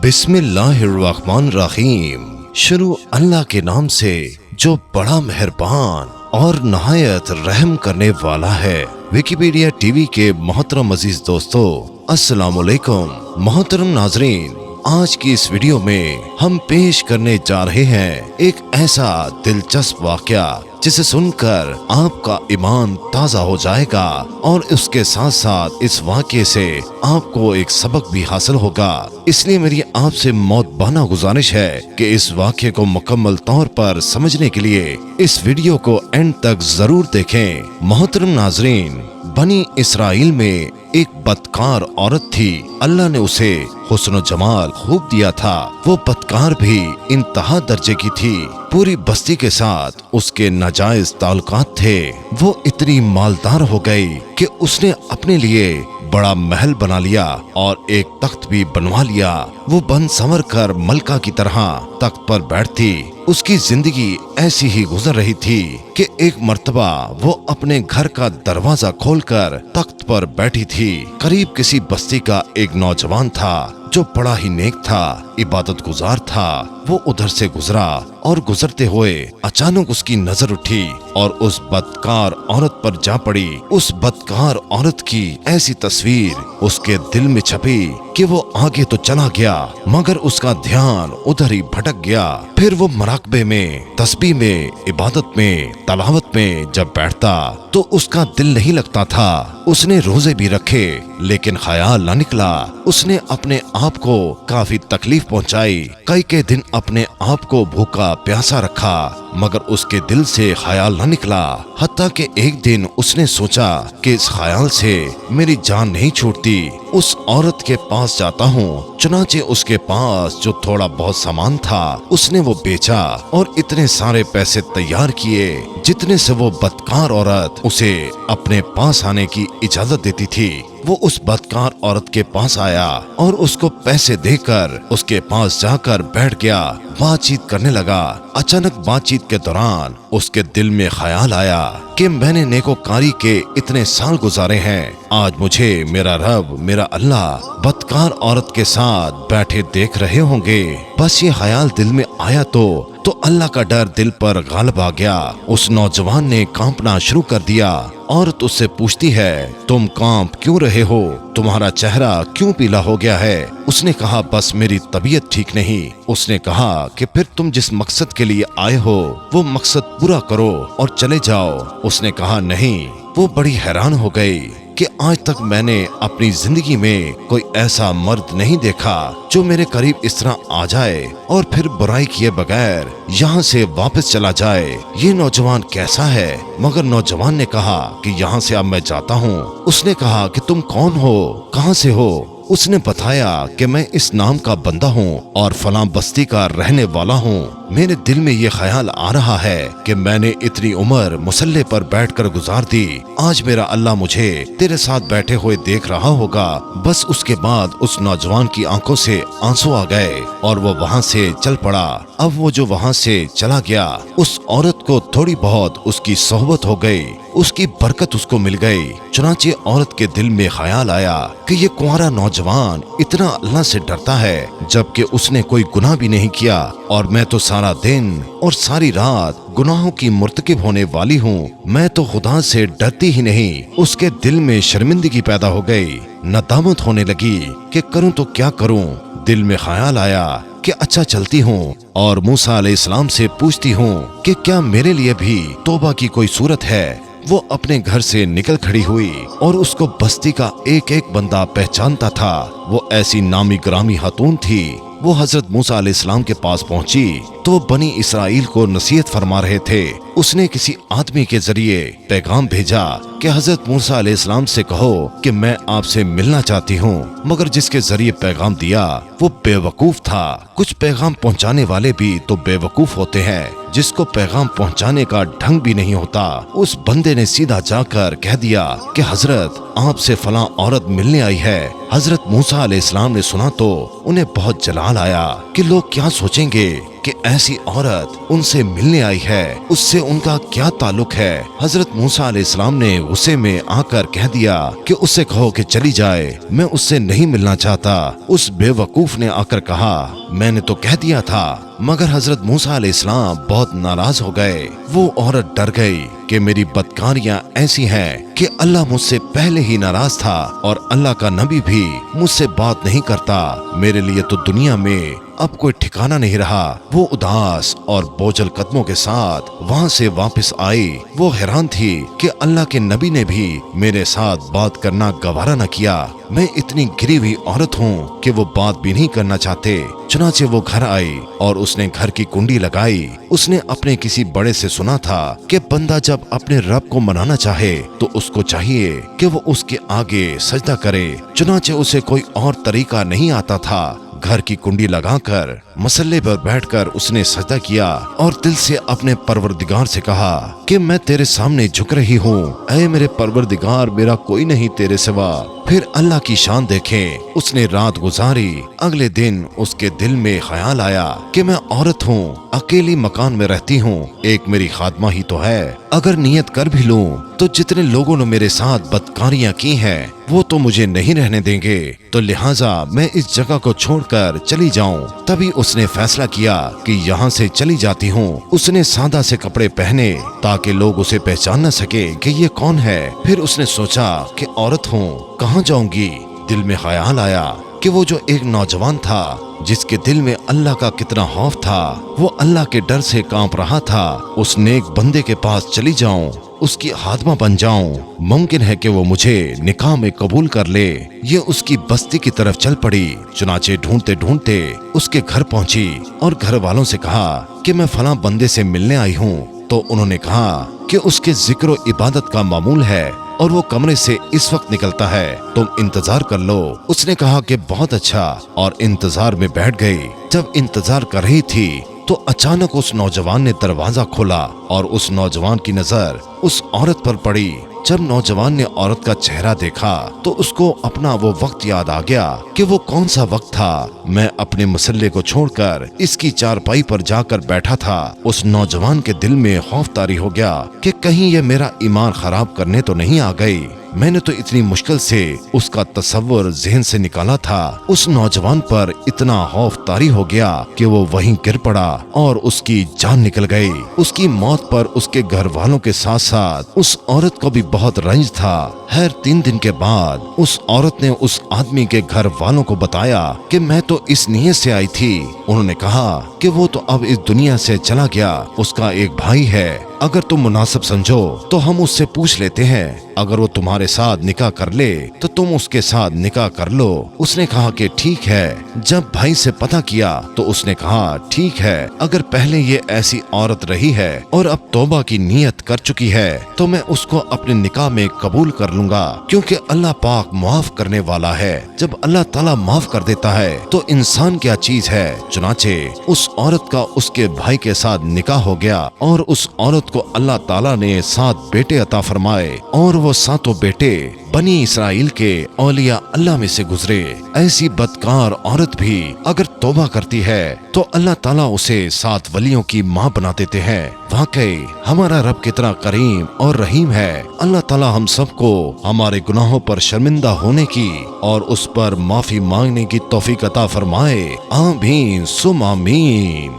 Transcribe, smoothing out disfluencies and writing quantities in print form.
बिस्मिल्लाहिर्रहमानिर्रहीम। शुरू अल्लाह के नाम से जो बड़ा मेहरबान और नहायत रहम करने वाला है। विकिपीडिया टीवी के मोहतरम अजीज दोस्तों, अस्सलाम वालेकुम। मोहतरम नाजरीन, आज की इस वीडियो में हम पेश करने जा रहे हैं एक ऐसा दिलचस्प वाकया जिसे सुनकर आपका ईमान ताज़ा हो जाएगा और उसके साथ साथ इस वाक़ये से आपको एक सबक भी हासिल होगा। इसलिए मेरी आपसे मौतबाना गुजारिश है कि इस वाक़ये को मुकम्मल तौर पर समझने के लिए इस वीडियो को एंड तक जरूर देखें। मोहतरम नाजरीन, बनी इसराइल में एक बदकार औरत थी। अल्लाह ने उसे हुस्न जमाल खूब दिया था। वो बदकार भी इंतहा दर्जे की थी। पूरी बस्ती के साथ उसके नाजायज ताल्लुकात थे। वो इतनी मालदार हो गई कि उसने अपने लिए बड़ा महल बना लिया और एक तख्त भी बनवा लिया। वो बन संवर कर मलका की तरह तख्त पर बैठती। उसकी जिंदगी ऐसी ही गुजर रही थी कि एक मर्तबा वो अपने घर का दरवाजा खोलकर तख्त पर बैठी थी। करीब किसी बस्ती का एक नौजवान था जो बड़ा ही नेक था, इबादत गुजार था। वो उधर से गुजरा और गुजरते हुए अचानक उसकी नजर उठी और उस बदकार औरत पर जा पड़ी। उस बदकार औरत की ऐसी तस्वीर उसके दिल में छपी कि वो आगे तो चला गया मगर उसका ध्यान उधर ही भटक गया। फिर वो मराकबे में, तस्बीह में, इबादत में, तलावत में जब बैठता तो उसका दिल नहीं लगता था। उसने रोजे भी रखे लेकिन ख्याल न निकला। उसने अपने आप को काफी तकलीफ पहुंचाई। कई दिन अपने आप को भूखा प्यासा रखा मगर उसके दिल से ख्याल न निकला। हत्ता कि एक दिन उसने सोचा कि इस ख्याल से मेरी जान नहीं छूटती, उस औरत के पास जाता हूँ। चुनाचे उसके पास जो थोड़ा बहुत सामान था उसने वो बेचा और इतने सारे पैसे तैयार किए जितने से वो बदकार औरत उसे अपने पास आने की इजाजत देती थी। वो उस बदकार औरत के पास आया और उसको पैसे देकर उसके पास जाकर बैठ गया। बातचीत करने लगा। अचानक बातचीत के दौरान उसके दिल में ख्याल आया कि मैंने नेकोकारी के इतने साल गुजारे हैं, आज मुझे मेरा रब, मेरा अल्लाह बदकार औरत के साथ बैठे देख रहे होंगे। बस ये ख्याल दिल में आया तो अल्लाह का डर दिल पर गालिब आ गया। उस नौजवान ने कांपना शुरू कर दिया। औरत उससे पूछती है, तुम कांप क्यों रहे हो? तुम्हारा चेहरा क्यों पीला हो गया है? उसने कहा, बस मेरी तबीयत ठीक नहीं। उसने कहा कि फिर तुम जिस मकसद के लिए आए हो वो मकसद पूरा करो और चले जाओ। उसने कहा, नहीं। वो बड़ी हैरान हो गई कि आज तक मैंने अपनी जिंदगी में कोई ऐसा मर्द नहीं देखा जो मेरे करीब इस तरह आ जाए और फिर बुराई किए बगैर यहाँ से वापस चला जाए। ये नौजवान कैसा है? मगर नौजवान ने कहा कि यहाँ से अब मैं जाता हूँ। उसने कहा कि तुम कौन हो, कहाँ से हो? उसने बताया कि मैं इस नाम का बंदा हूँ और फलां बस्ती का रहने वाला हूँ। मेरे दिल में ये ख्याल आ रहा है कि मैंने इतनी उम्र मुसल्ले पर बैठकर गुजार दी, आज मेरा अल्लाह मुझे तेरे साथ बैठे हुए देख रहा होगा। बस उसके बाद उस नौजवान की आंखों से आंसू आ गए और वो वहाँ से चल पड़ा। अब वो जो वहाँ से चला गया, उस औरत को थोड़ी बहुत उसकी सोहबत हो गई, उसकी बरकत उसको मिल गई। चुनाचे औरत के दिल में ख्याल आया कि ये कुंवारा नौजवान इतना अल्लाह से डरता है जबकि उसने कोई गुनाह भी नहीं किया और मैं तो सारा दिन और सारी रात गुनाहों की मुर्तकिब होने वाली हूँ। मैं तो खुदा से डरती ही नहीं। उसके दिल में शर्मिंदगी पैदा हो गई, नदामत होने लगी कि करूँ तो क्या करूँ। दिल में ख्याल आया कि अच्छा चलती हूँ और मूसा अलैहिस्सलाम से पूछती हूँ कि क्या मेरे लिए भी तौबा की कोई सूरत है। वो अपने घर से निकल खड़ी हुई और उसको बस्ती का एक एक बंदा पहचानता था। वो ऐसी नामी ग्रामी खातून थी। वो हजरत मूसा अलैहिस्सलाम के पास पहुंची तो बनी इसराइल को नसीहत फरमा रहे थे। उसने किसी आदमी के जरिए पैगाम भेजा कि हजरत मूसा अलैहिस्सलाम से कहो कि मैं आपसे मिलना चाहती हूँ। मगर जिसके जरिए पैगाम दिया वो बेवकूफ था। कुछ पैगाम पहुँचाने वाले भी तो बेवकूफ होते हैं, जिसको पैगाम पहुँचाने का ढंग भी नहीं होता। उस बंदे ने सीधा जाकर कह दिया कि हजरत आपसे फलां औरत मिलने आई है। हजरत मूसा अलैहिस्सलाम ने सुना तो उन्हें बहुत जलाल आया कि लोग क्या सोचेंगे کہ ایسی عورت ان سے ملنے آئی ہے، اس سے ان کا کیا تعلق ہے؟ حضرت موسیٰ علیہ السلام نے غصے میں آ کر کہہ دیا کہ اس سے کہو کہ چلی جائے، میں اس سے نہیں ملنا چاہتا۔ اس بے وقوف نے آ کر کہا میں نے تو کہہ دیا تھا، مگر حضرت موسیٰ علیہ السلام بہت ناراض ہو گئے۔ وہ عورت ڈر گئی کہ میری بدکاریاں ایسی ہیں کہ اللہ مجھ سے پہلے ہی ناراض تھا اور اللہ کا نبی بھی مجھ سے بات نہیں کرتا، میرے لیے تو دنیا میں اب کوئی ٹھکانہ نہیں رہا۔ وہ اداس اور بوجھل قدموں کے ساتھ وہاں سے واپس آئی۔ وہ حیران تھی کہ اللہ کے نبی نے بھی میرے ساتھ بات کرنا گوارا نہ کیا۔ میں اتنی گری ہوئی عورت ہوں کہ وہ بات بھی نہیں کرنا چاہتے۔ چنانچہ وہ گھر آئی اور اس نے گھر کی کنڈی لگائی۔ اس نے اپنے کسی بڑے سے سنا تھا کہ بندہ جب اپنے رب کو منانا چاہے تو اس کو چاہیے کہ وہ اس کے آگے سجدہ کرے، چنانچہ اسے کوئی اور طریقہ نہیں آتا تھا۔ گھر کی کنڈی لگا کر مسلے پر بیٹھ کر اس نے سجدہ کیا اور دل سے اپنے پروردگار سے کہا کہ میں تیرے سامنے جھک رہی ہوں، اے میرے پروردگار، میرا کوئی نہیں تیرے سوا۔ پھر اللہ کی شان دیکھیں، اس نے رات گزاری۔ اگلے دن اس کے دل میں خیال آیا کہ میں عورت ہوں، اکیلی مکان میں رہتی ہوں، ایک میری خادمہ ہی تو ہے، اگر نیت کر بھی لوں تو جتنے لوگوں نے میرے ساتھ بدکاریاں کی ہیں وہ تو مجھے نہیں رہنے دیں گے، تو لہٰذا میں اس جگہ کو چھوڑ کر چلی جاؤں۔ تبھی اس نے فیصلہ کیا کہ یہاں سے چلی جاتی ہوں۔ اس نے سادہ سے کپڑے پہنے تاکہ لوگ اسے پہچان نہ سکے کہ یہ کون ہے۔ پھر اس نے سوچا کہ عورت ہوں، کہاں جاؤں گی؟ دل میں خیال آیا کہ وہ جو ایک نوجوان تھا جس کے دل میں اللہ کا کتنا خوف تھا، وہ اللہ کے ڈر سے کانپ رہا تھا، اس نیک بندے کے پاس چلی جاؤں، اس کی خادمہ بن جاؤں، ممکن ہے کہ وہ مجھے نکاح میں قبول کر لے۔ یہ اس کی بستی کی طرف چل پڑی۔ چنانچہ ڈھونڈتے ڈھونڈتے اس کے گھر پہنچی اور گھر والوں سے کہا کہ میں فلاں بندے سے ملنے آئی ہوں۔ تو انہوں نے کہا کہ اس کے ذکر و عبادت کا معمول ہے اور وہ کمرے سے اس وقت نکلتا ہے، تم انتظار کر لو۔ اس نے کہا کہ بہت اچھا، اور انتظار میں بیٹھ گئی۔ جب انتظار کر رہی تھی تو اچانک اس نوجوان نے دروازہ کھولا اور اس نوجوان کی نظر اس عورت پر پڑی۔ جب نوجوان نے عورت کا چہرہ دیکھا تو اس کو اپنا وہ وقت یاد آ گیا کہ وہ کون سا وقت تھا۔ میں اپنے مسلے کو چھوڑ کر اس کی چارپائی پر جا کر بیٹھا تھا۔ اس نوجوان کے دل میں خوف طاری ہو گیا کہ کہیں یہ میرا ایمان خراب کرنے تو نہیں آ گئی۔ میں نے تو اتنی مشکل سے اس کا تصور ذہن سے نکالا تھا۔ اس نوجوان پر اتنا خوف طاری ہو گیا کہ وہ وہیں گر پڑا اور اس کی جان نکل گئی۔ اس کی موت پر اس کے گھر والوں کے ساتھ ساتھ اس عورت کو بھی بہت رنج تھا۔ خیر 3 دن کے بعد اس عورت نے اس آدمی کے گھر والوں کو بتایا کہ میں تو اس نیت سے آئی تھی۔ انہوں نے کہا کہ وہ تو اب اس دنیا سے چلا گیا، اس کا ایک بھائی ہے، اگر تم مناسب سمجھو تو ہم اس سے پوچھ لیتے ہیں، اگر وہ تمہارے ساتھ نکاح کر لے تو تم اس کے ساتھ نکاح کر لو۔ اس نے کہا کہ ٹھیک ہے۔ جب بھائی سے پتہ کیا تو اس نے کہا ٹھیک ہے، اگر پہلے یہ ایسی عورت رہی ہے اور اب توبہ کی نیت کر چکی ہے تو میں اس کو اپنے نکاح میں قبول کر لوں گا، کیونکہ اللہ پاک معاف کرنے والا ہے۔ جب اللہ تعالیٰ معاف کر دیتا ہے تو انسان کیا چیز ہے۔ چنانچہ اس عورت کا اس کے بھائی کے ساتھ نکاح ہو گیا اور اس عورت کو اللہ تعالیٰ نے 7 بیٹے عطا فرمائے، اور وہ 7 بیٹے بنی اسرائیل کے اولیاء اللہ میں سے گزرے۔ ایسی بدکار عورت بھی اگر توبہ کرتی ہے تو اللہ تعالیٰ اسے 7 ولیوں کی ماں بنا دیتے ہیں۔ واقعی ہمارا رب کتنا کریم اور رحیم ہے۔ اللہ تعالیٰ ہم سب کو ہمارے گناہوں پر شرمندہ ہونے کی اور اس پر معافی مانگنے کی توفیق عطا فرمائے۔ آمین ثم آمین۔